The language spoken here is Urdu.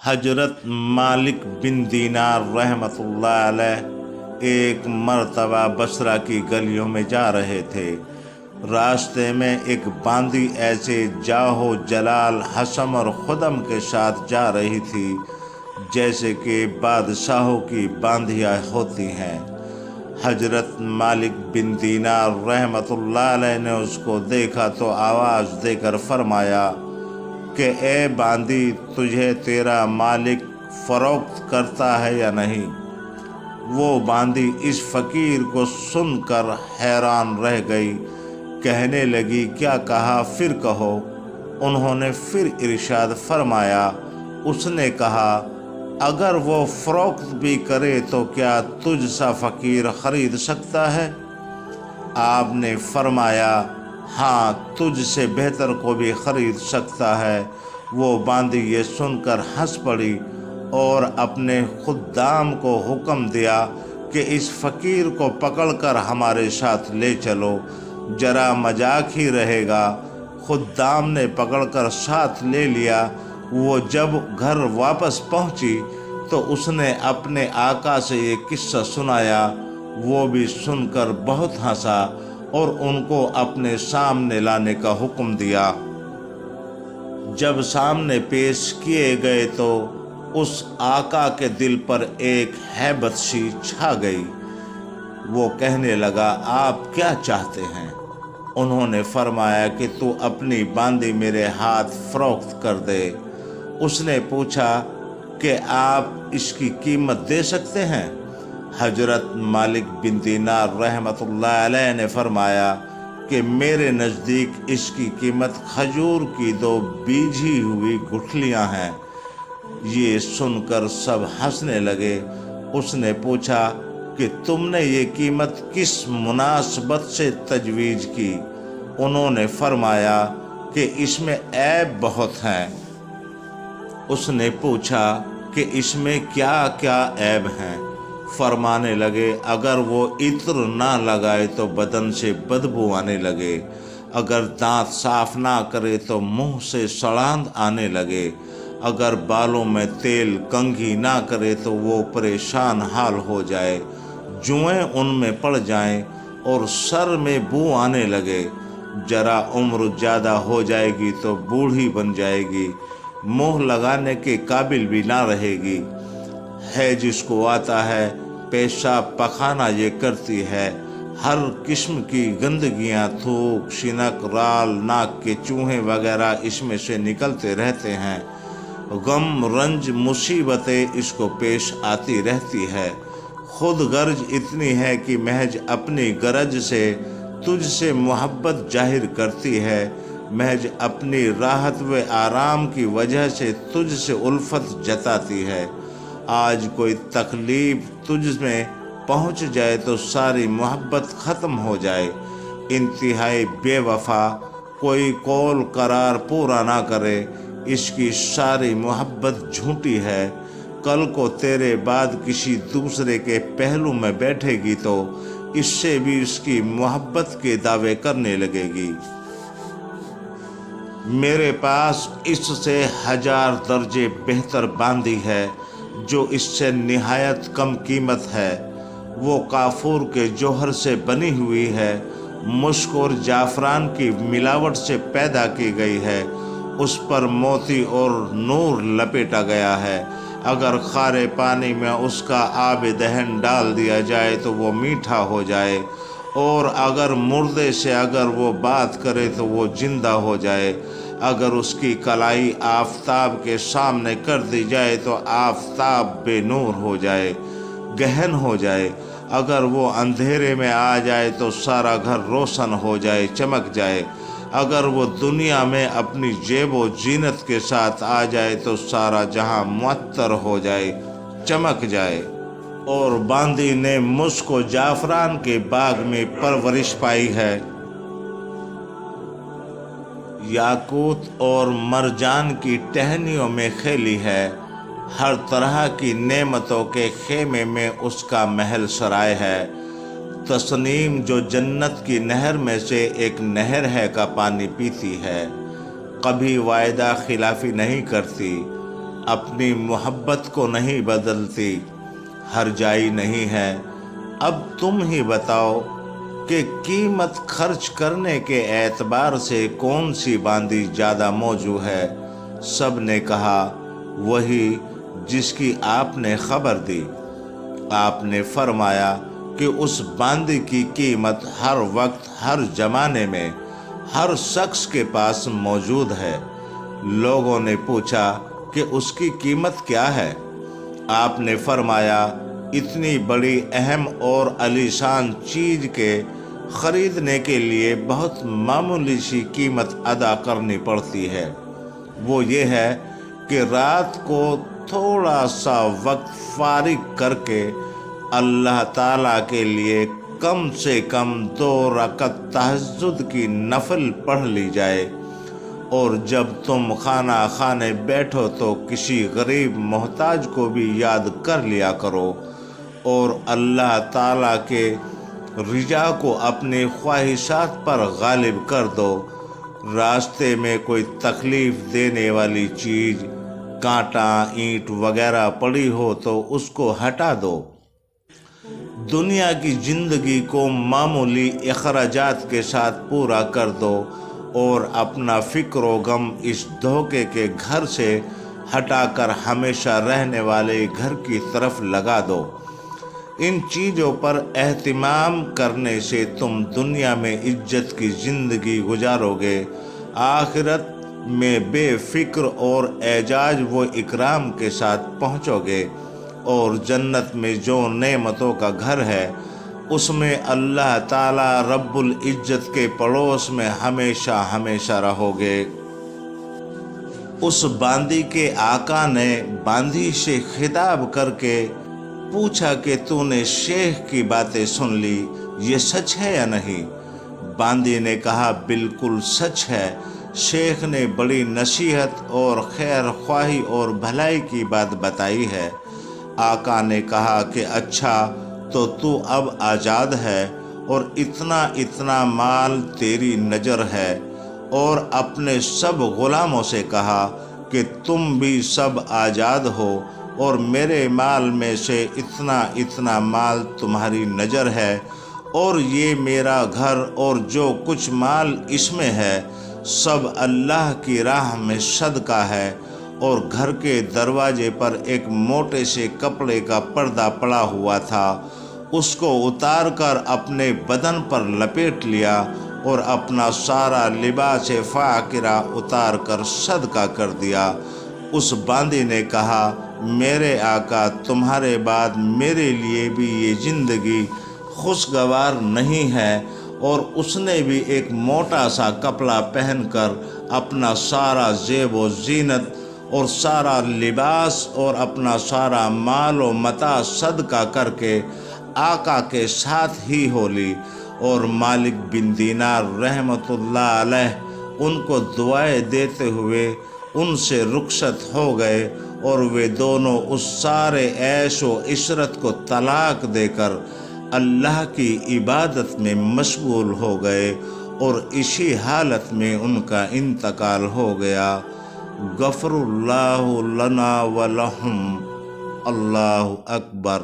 حضرت مالک بن دینار رحمۃ اللہ علیہ ایک مرتبہ بصرہ کی گلیوں میں جا رہے تھے۔ راستے میں ایک باندی ایسے جاہو جلال حسم اور خدم کے ساتھ جا رہی تھی جیسے کہ بادشاہوں کی باندیاں ہوتی ہیں۔ حضرت مالک بن دینار رحمۃ اللہ علیہ نے اس کو دیکھا تو آواز دے کر فرمایا کہ اے باندی، تجھے تیرا مالک فروخت کرتا ہے یا نہیں؟ وہ باندی اس فقیر کو سن کر حیران رہ گئی، کہنے لگی کیا کہا؟ پھر کہو۔ انہوں نے پھر ارشاد فرمایا، اس نے کہا اگر وہ فروخت بھی کرے تو کیا تجھ سا فقیر خرید سکتا ہے؟ آپ نے فرمایا ہاں، تجھ سے بہتر کو بھی خرید سکتا ہے۔ وہ باندی یہ سن کر ہنس پڑی اور اپنے خدام کو حکم دیا کہ اس فقیر کو پکڑ کر ہمارے ساتھ لے چلو، ذرا مذاق ہی رہے گا۔ خدام نے پکڑ کر ساتھ لے لیا۔ وہ جب گھر واپس پہنچی تو اس نے اپنے آقا سے یہ قصہ سنایا۔ وہ بھی سن کر بہت ہنسا اور ان کو اپنے سامنے لانے کا حکم دیا۔ جب سامنے پیش کیے گئے تو اس آقا کے دل پر ایک ہیبت سی چھا گئی۔ وہ کہنے لگا آپ کیا چاہتے ہیں؟ انہوں نے فرمایا کہ تو اپنی باندی میرے ہاتھ فروخت کر دے۔ اس نے پوچھا کہ آپ اس کی قیمت دے سکتے ہیں؟ حضرت مالک بن دینار رحمۃ اللہ علیہ نے فرمایا کہ میرے نزدیک اس کی قیمت کھجور کی 2 بیجھی ہوئی گٹھلیاں ہیں۔ یہ سن کر سب ہنسنے لگے۔ اس نے پوچھا کہ تم نے یہ قیمت کس مناسبت سے تجویز کی؟ انہوں نے فرمایا کہ اس میں عیب بہت ہیں۔ اس نے پوچھا کہ اس میں کیا کیا عیب ہیں؟ فرمانے لگے اگر وہ عطر نہ لگائے تو بدن سے بدبو آنے لگے، اگر دانت صاف نہ کرے تو منہ سے سڑاند آنے لگے، اگر بالوں میں تیل کنگھی نہ کرے تو وہ پریشان حال ہو جائے، جوئیں ان میں پڑ جائیں اور سر میں بو آنے لگے، ذرا عمر زیادہ ہو جائے گی تو بوڑھی بن جائے گی، منہ لگانے کے قابل بھی نہ رہے گی، ہے جس کو آتا ہے پیشاب پخانہ یہ کرتی ہے، ہر قسم کی گندگیاں تھوک، شنک، رال، ناک کے چوہے وغیرہ اس میں سے نکلتے رہتے ہیں، غم رنج مصیبتیں اس کو پیش آتی رہتی ہے، خود غرض اتنی ہے کہ محض اپنی غرض سے تجھ سے محبت ظاہر کرتی ہے، محض اپنی راحت و آرام کی وجہ سے تجھ سے الفت جتاتی ہے، آج کوئی تکلیف تجھ میں پہنچ جائے تو ساری محبت ختم ہو جائے، انتہائی بے وفا، کوئی قول قرار پورا نہ کرے، اس کی ساری محبت جھوٹی ہے، کل کو تیرے بعد کسی دوسرے کے پہلو میں بیٹھے گی تو اس سے بھی اس کی محبت کے دعوے کرنے لگے گی۔ میرے پاس اس سے 1000 درجے بہتر باندی ہے جو اس سے نہایت کم قیمت ہے، وہ کافور کے جوہر سے بنی ہوئی ہے، مشک اور جعفران کی ملاوٹ سے پیدا کی گئی ہے، اس پر موتی اور نور لپیٹا گیا ہے، اگر خارے پانی میں اس کا آب دہن ڈال دیا جائے تو وہ میٹھا ہو جائے، اور اگر مردے سے اگر وہ بات کرے تو وہ زندہ ہو جائے، اگر اس کی کلائی آفتاب کے سامنے کر دی جائے تو آفتاب بے نور ہو جائے، گہن ہو جائے، اگر وہ اندھیرے میں آ جائے تو سارا گھر روشن ہو جائے، چمک جائے، اگر وہ دنیا میں اپنی جیب و زینت کے ساتھ آ جائے تو سارا جہاں معطر ہو جائے، چمک جائے۔ اور باندی نے مشک و جعفران کے باغ میں پرورش پائی ہے، یاقوت اور مرجان کی ٹہنیوں میں کھیلی ہے، ہر طرح کی نعمتوں کے خیمے میں اس کا محل سرائے ہے، تسنیم جو جنت کی نہر میں سے ایک نہر ہے کا پانی پیتی ہے، کبھی وعدہ خلافی نہیں کرتی، اپنی محبت کو نہیں بدلتی، ہرجائی نہیں ہے۔ اب تم ہی بتاؤ کہ قیمت خرچ کرنے کے اعتبار سے کون سی باندی زیادہ موزوں ہے؟ سب نے کہا وہی جس کی آپ نے خبر دی۔ آپ نے فرمایا کہ اس باندی کی قیمت ہر وقت ہر زمانے میں ہر شخص کے پاس موجود ہے۔ لوگوں نے پوچھا کہ اس کی قیمت کیا ہے؟ آپ نے فرمایا اتنی بڑی اہم اور عالیشان چیز کے خریدنے کے لیے بہت معمولی سی قیمت ادا کرنی پڑتی ہے۔ وہ یہ ہے کہ رات کو تھوڑا سا وقت فارغ کر کے اللہ تعالیٰ کے لیے کم سے کم 2 رکعت تہجد کی نفل پڑھ لی جائے، اور جب تم کھانا کھانے بیٹھو تو کسی غریب محتاج کو بھی یاد کر لیا کرو، اور اللہ تعالیٰ کے رجا کو اپنی خواہشات پر غالب کر دو۔ راستے میں کوئی تکلیف دینے والی چیز، کانٹا، اینٹ وغیرہ پڑی ہو تو اس کو ہٹا دو۔ دنیا کی زندگی کو معمولی اخراجات کے ساتھ پورا کر دو، اور اپنا فکر و غم اس دھوکے کے گھر سے ہٹا کر ہمیشہ رہنے والے گھر کی طرف لگا دو۔ ان چیزوں پر اہتمام کرنے سے تم دنیا میں عزت کی زندگی گزارو گے، آخرت میں بے فکر اور اعزاز و اکرام کے ساتھ پہنچو گے، اور جنت میں جو نعمتوں کا گھر ہے اس میں اللہ تعالی رب العزت کے پڑوس میں ہمیشہ ہمیشہ رہو گے۔ اس باندی کے آقا نے باندی سے خطاب کر کے پوچھا کہ تو نے شیخ کی باتیں سن لی، یہ سچ ہے یا نہیں؟ باندی نے کہا بالکل سچ ہے، شیخ نے بڑی نصیحت اور خیر خواہی اور بھلائی کی بات بتائی ہے۔ آقا نے کہا کہ اچھا تو اب آزاد ہے، اور اتنا مال تیری نظر ہے، اور اپنے سب غلاموں سے کہا کہ تم بھی سب آزاد ہو، اور میرے مال میں سے اتنا مال تمہاری نظر ہے، اور یہ میرا گھر اور جو کچھ مال اس میں ہے سب اللہ کی راہ میں صدقہ ہے۔ اور گھر کے دروازے پر ایک موٹے سے کپڑے کا پردہ پڑا ہوا تھا، اس کو اتار کر اپنے بدن پر لپیٹ لیا، اور اپنا سارا لباس فاقرہ اتار کر صدقہ کر دیا۔ اس باندی نے کہا میرے آقا تمہارے بعد میرے لیے بھی یہ زندگی خوشگوار نہیں ہے، اور اس نے بھی ایک موٹا سا کپڑا پہن کر اپنا سارا زیب و زینت اور سارا لباس اور اپنا سارا مال و متاع صدقہ کر کے آقا کے ساتھ ہی ہو لی، اور مالک بن دینار رحمۃ اللہ علیہ ان کو دعائیں دیتے ہوئے ان سے رخصت ہو گئے، اور وہ دونوں اس سارے عیش و عشرت کو طلاق دے کر اللہ کی عبادت میں مشغول ہو گئے، اور اسی حالت میں ان کا انتقال ہو گیا۔ غفر اللہ لنا ولہم، اللہ اکبر۔